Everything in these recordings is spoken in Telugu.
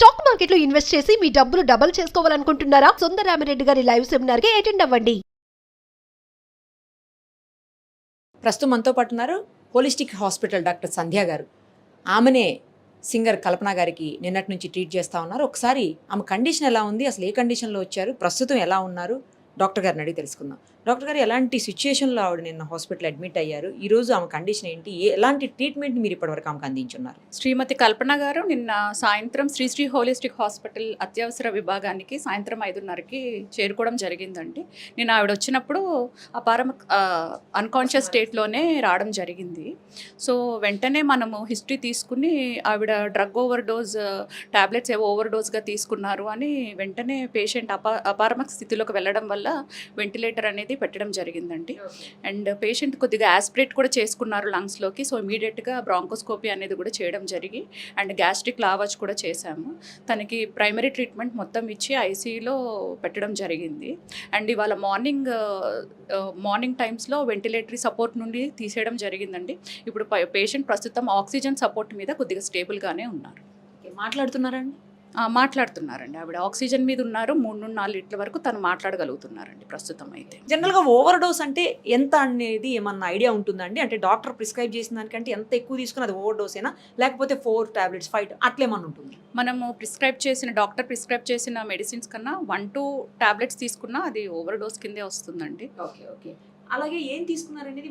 స్టాక్ మార్కెట్లో ఇన్వెస్ట్ చేసి మీ డబ్బులు డబుల్ చేసుకోవాలనుకుంటున్నారా? సుందరరామిరెడ్డి గారి లైవ్ సెమినార్ కి అటెండ్ అవ్వండి. ప్రస్తుతం మనతో పాటు ఉన్నారు హోలిస్టిక్ హాస్పిటల్ డాక్టర్ సంధ్య గారు. ఆమెనే సింగర్ కల్పన గారికి నిన్నటి నుంచి ట్రీట్ చేస్తూ ఉన్నారు. ఒకసారి ఆమె కండిషన్ ఎలా ఉంది, అసలు ఏ కండిషన్లో వచ్చారు, ప్రస్తుతం ఎలా ఉన్నారు, డాక్టర్ గారిని అడిగి తెలుసుకుందాం. డాక్టర్ గారు, ఎలాంటి సిచ్యుయేషన్లో ఆవిడ నిన్న హాస్పిటల్ అడ్మిట్ అయ్యారు, ఈరోజు ఆమె కండిషన్ ఏంటి, ఎలాంటి ట్రీట్మెంట్ మీరు ఇప్పటివరకు ఆమెకు అందించున్నారు? శ్రీమతి కల్పన గారు నిన్న సాయంత్రం శ్రీ హోలిస్టిక్ హాస్పిటల్ అత్యవసర విభాగానికి సాయంత్రం 5:30కి చేరుకోవడం జరిగిందండి. నిన్న ఆవిడ వచ్చినప్పుడు అన్కాన్షియస్ స్టేట్లోనే రావడం జరిగింది. సో వెంటనే మనము హిస్టరీ తీసుకుని ఆవిడ డ్రగ్ ఓవర్ డోస్ టాబ్లెట్స్ ఏవో ఓవర్ డోస్గా తీసుకున్నారు అని వెంటనే పేషెంట్ అపారమక్ స్థితిలోకి వెళ్ళడం వల్ల వెంటిలేటర్ అనేది పెట్టడం జరిగిందండి. అండ్ పేషెంట్ కొద్దిగా యాస్పిరేట్ కూడా చేసుకున్నారు లంగ్స్లోకి. సో ఇమీడియట్గా బ్రాంకోస్కోపీ అనేది కూడా చేయడం జరిగి అండ్ గ్యాస్ట్రిక్ లావాజ్ కూడా చేశాము. తనకి ప్రైమరీ ట్రీట్మెంట్ మొత్తం ఇచ్చి ఐసీయూలో పెట్టడం జరిగింది. అండ్ ఇవాళ మార్నింగ్ టైమ్స్లో వెంటిలేటరీ సపోర్ట్ నుండి తీసేయడం జరిగిందండి. ఇప్పుడు పేషెంట్ ప్రస్తుతం ఆక్సిజన్ సపోర్ట్ మీద కొద్దిగా స్టేబుల్గానే ఉన్నారు. మాట్లాడుతున్నారండి? మాట్లాడుతున్నారండి. ఆవిడ ఆక్సిజన్ మీద ఉన్నారు. 3-4 లీటర్ల వరకు తను మాట్లాడగలుగుతున్నారండి ప్రస్తుతం అయితే. జనరల్గా ఓవర్ డోస్ అంటే ఎంత అనేది ఏమన్నా ఐడియా ఉంటుందండి? అంటే డాక్టర్ ప్రిస్క్రైబ్ చేసిన దానికంటే ఎంత ఎక్కువ తీసుకుని అది ఓవర్ డోస్ అయినా, లేకపోతే 4 టాబ్లెట్స్ 5 అట్లేమన్నా ఉంటుంది? మనము డాక్టర్ ప్రిస్క్రైబ్ చేసిన మెడిసిన్స్ కన్నా 1-2 టాబ్లెట్స్ తీసుకున్నా అది ఓవర్ డోస్ కిందే వస్తుందండి. ఓకే. అలాగే ఏం తీసుకున్నారనేది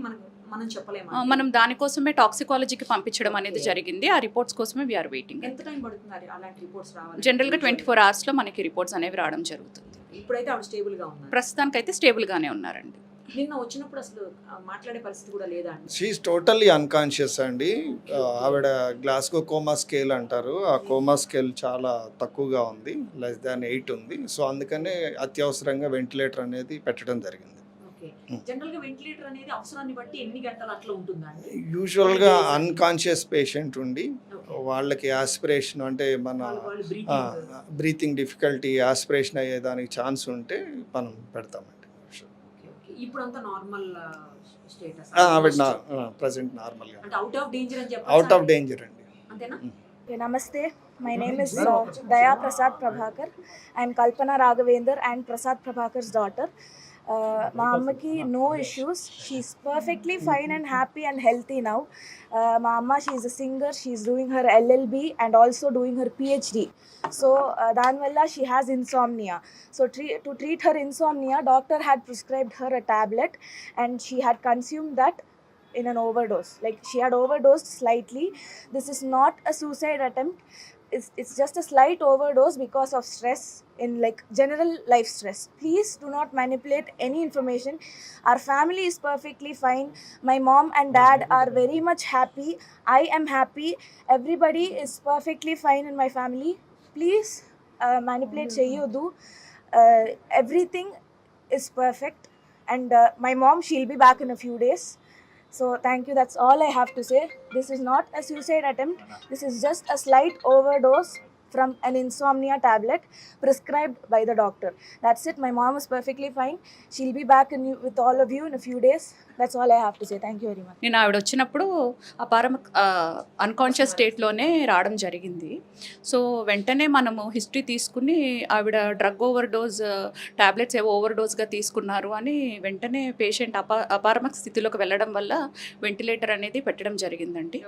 మనం చెప్పలేము. మనం దానికోసమే టాక్సికాలజీకి పంపించడం అనేది జరిగింది. ఆ రిపోర్ట్స్ కోసమే వీఆర్ వెయిటింగ్. ఎంత టైం పడుతుంది అలాంటి రిపోర్ట్స్ రావాలి? జనరల్గా 24 అవర్స్లో మనకి రిపోర్ట్స్ అనేవి రావడం జరుగుతుంది. ఇప్పుడైతే ఆవిడ స్టేబుల్గా ఉన్నారు? ప్రస్తుతానికైతే స్టేబుల్గానే ఉన్నారండి. నిన్న వచ్చినప్పుడు అసలు మాట్లాడే పరిస్థితి కూడా లేదా అండి? షీఈస్ టోటల్లీ అన్కాన్షియస్ అండి. ఆవిడ గ్లాస్గో కోమా స్కేల్ అంటారు, ఆ కోమా స్కేల్ చాలా తక్కువగా ఉంది, <8 ఉంది. సో అందుకనే అత్యవసరంగా వెంటిలేటర్ అనేది పెట్టడం జరిగింది. జనరల్గా వెంటిలేటర్ అనేది అవసరాన్ని బట్టి ఎన్ని గంటలు అట్లా ఉంటుందండి? యూజువల్గా అన్కాన్షియస్ పేషెంట్ ఉండి వాళ్ళకి ఆస్పిరేషన్ అంటే మన బ్రీతింగ్ డిఫికల్టీ, ఆస్పిరేషన్ అయ్యేదానికి ఛాన్స్ ఉంటే మనం పెడతామండి. ఇప్పుడు అంతా నార్మల్ స్టేటస్? ఆవిడ ప్రజెంట్ నార్మల్గా, అంటే అవుట్ ఆఫ్ డేంజర్ అని చెప్పి. అవుట్ ఆఫ్ డేంజర్ అండి. అంతేనా? Namaste, my name is Daya Prasad Prabhakar. I am Kalpana Raghavendra and Prasad Prabhakar's daughter. My ammaki no issues. She's perfectly fine and happy and healthy now. My amma, she's a singer. She's doing her LLB and also doing her PhD. So danvalla she has insomnia. So to treat her insomnia, doctor had prescribed her a tablet and she had consumed that in an overdose. Like she had overdosed slightly. This is not a suicide attempt. It's just a slight overdose because of stress, in like general life stress. Please do not manipulate any information. Our family is perfectly fine. My mom and dad are very much happy. I am happy. Everybody is perfectly fine in my family. Please manipulate cheyyudu. Everything is perfect. And my mom, she'll be back in a few days. So thank you, that's all I have to say. This is not a suicide attempt. This is just a slight overdose from an insomnia tablet prescribed by the doctor. That's it. My mom is perfectly fine. She'll be back with all of you in a few days. That's all I have to say. Thank you very much. నేను ఆవిడ వచ్చినప్పుడు అన్కాన్షియస్ స్టేట్లోనే రావడం జరిగింది. సో వెంటనే మనము హిస్టరీ తీసుకుని ఆవిడ డ్రగ్ ఓవర్ డోస్ టాబ్లెట్స్ ఏవో ఓవర్ డోస్గా తీసుకున్నారు అని వెంటనే పేషెంట్ అపారమక్ స్థితిలోకి వెళ్ళడం వల్ల వెంటిలేటర్ అనేది పెట్టడం జరిగిందండి.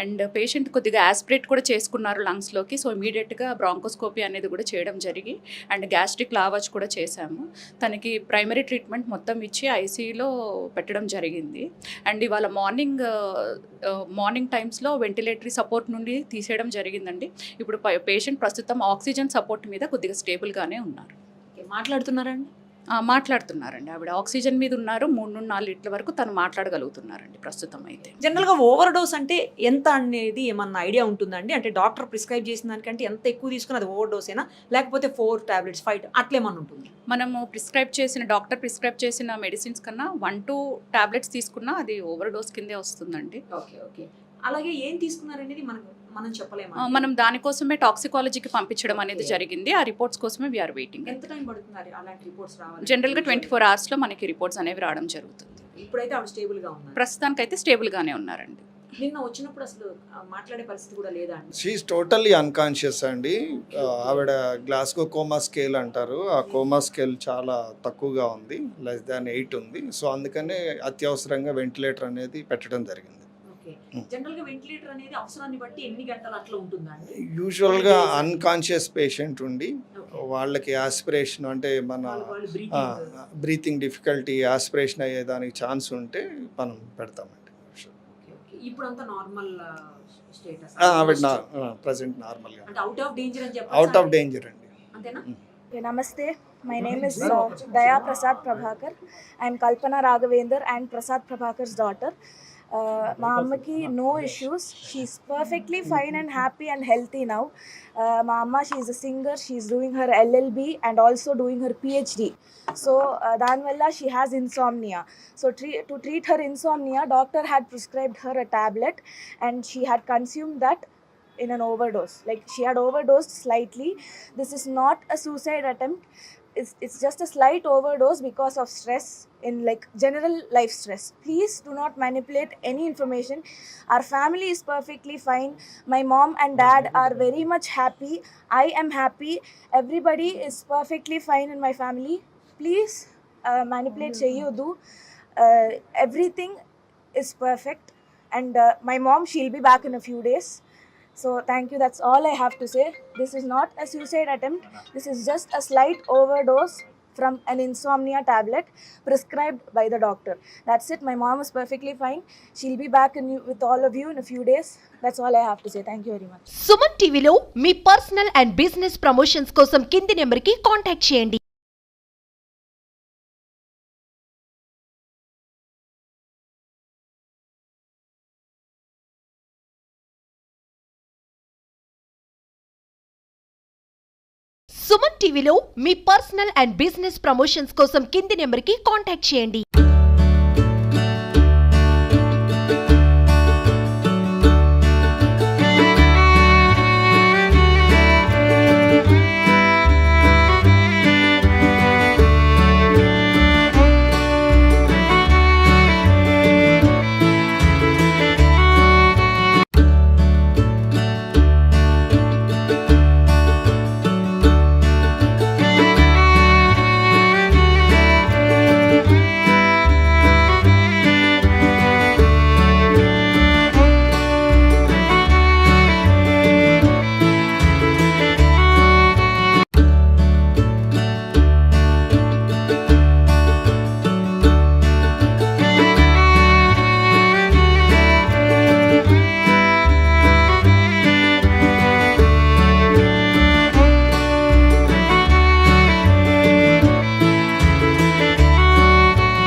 అండ్ పేషెంట్ కొద్దిగా యాస్పిరేట్ కూడా చేసుకున్నారు లంగ్స్లోకి. సో ఇమీడియట్గా బ్రాంకోస్కోపీ అనేది కూడా చేయడం జరిగి అండ్ గ్యాస్ట్రిక్ లావాజ్ కూడా చేశాము. తనకి ప్రైమరీ ట్రీట్మెంట్ మొత్తం ఇచ్చి ఐసీయూలో పెట్టడం జరిగింది. అండ్ ఇవాళ మార్నింగ్ టైమ్స్లో వెంటిలేటరీ సపోర్ట్ నుండి తీసేయడం జరిగిందండి. ఇప్పుడు పేషెంట్ ప్రస్తుతం ఆక్సిజన్ సపోర్ట్ మీద కొద్దిగా స్టేబుల్గానే ఉన్నారు. మాట్లాడుతున్నారండి? మాట్లాడుతున్నారండి. ఆవిడ ఆక్సిజన్ మీద ఉన్నారు. 3-4 లీటర్ల వరకు తను మాట్లాడగలుగుతున్నారండి ప్రస్తుతం అయితే. జనరల్గా ఓవర్ డోస్ అంటే ఎంత అనేది ఏమన్నా ఐడియా ఉంటుందండి? అంటే డాక్టర్ ప్రిస్క్రైబ్ చేసిన దానికంటే ఎంత ఎక్కువ తీసుకుని అది ఓవర్ డోస్ అయినా, లేకపోతే 4 టాబ్లెట్స్ 5 అట్లేమన్నా ఉంటుంది? మనము డాక్టర్ ప్రిస్క్రైబ్ చేసిన మెడిసిన్స్ కన్నా 1-2 టాబ్లెట్స్ తీసుకున్నా అది ఓవర్ డోస్ కిందే వస్తుందండి. ఓకే. అలాగే ఏం తీసుకున్నారనేది మనం చెప్పలేము. మనం దానికోసమే టాక్సికాలజీకి పంపించడం అనేది జరిగింది. ఆ రిపోర్ట్స్ కోసమే వీఆర్ వెయిటింగ్. ఎంత టైం పడుతుంది అలాంటి రిపోర్ట్స్ రావాలి? జనరల్గా 24 అవర్స్లో మనకి రిపోర్ట్స్ అనేవి రావడం జరుగుతుంది. ఇప్పుడైతే ఆవిడ స్టేబుల్గా ఉన్నారు? ప్రస్తుతానికైతే స్టేబుల్గానే ఉన్నారండి. నిన్న వచ్చినప్పుడు అసలు మాట్లాడే పరిస్థితి కూడా లేదా అండి? షీఈస్ టోటల్లీ అన్కాన్షియస్ అండి. ఆవిడ గ్లాస్గో కోమా స్కేల్ అంటారు. ఆ కోమా స్కేల్ చాలా తక్కువగా ఉంది, లెస్ దాన్ 8 ఉంది. సో అందుకనే అత్యవసరంగా వెంటిలేటర్ అనేది పెట్టడం జరిగింది. ఓకే. జనరల్ గా వెంటిలేటర్ అనేది అవసరాన్ని బట్టి ఎన్ని గంటలు అట్లా ఉంటుందా అండి? యూజువల్గా అన్కాన్షియస్ పేషెంట్ ఉండి వాళ్ళకి ఆస్పిరేషన్ అంటే మన వాళ్ళు బ్రీతింగ్ డిఫికల్టీ ఆస్పిరేషన్ అయ్యేదానికి ఛాన్స్ ఉంటే మనం పెడతామండి. ఇప్పుడు అంతా నార్మల్ స్టేటస్. ఆవిడ ప్రజెంట్ నార్మల్గా అంటే అవుట్ ఆఫ్ డేంజర్ అని చెప్పి అవుట్ ఆఫ్ డేంజర్ అండి. అంతేనా? Okay, namaste. My name is Daya Prasad Prabhakar. I am Kalpana Raghavendra and Prasad Prabhakar's daughter. మా అమ్మకి no issues, she's perfectly fine and happy and healthy now. మా అమ్మ she's a singer, she's doing her LLB and also doing her PhD. So దానివల్ల she has insomnia. So to treat her insomnia doctor had prescribed her a tablet and she had consumed that in an overdose. Like she had overdosed slightly. This is not a suicide attempt. It's just a slight overdose because of stress, in like general life stress. Please do not manipulate any information. Our family is perfectly fine. My mom and dad are very much happy. I am happy. Everybody is perfectly fine in my family. Please manipulate cheyyudu. Everything is perfect. And my mom, she'll be back in a few days. So thank you, that's all I have to say. This is not a suicide attempt. This is just a slight overdose from an insomnia tablet prescribed by the doctor. That's it. My mom is perfectly fine. She'll be back with all of you in a few days. That's all I have to say. Thank you very much. Suman టీవీలో మీ పర్సనల్ అండ్ బిజినెస్ ప్రమోషన్స్ కోసం కింది నెంబర్కి కాంటాక్ట్ చేయండి. సుమన్ టీవీలో మీ పర్సనల్ అండ్ బిజినెస్ ప్రమోషన్స్ కోసం కింది నెంబర్కి కాంటాక్ట్ చేయండి.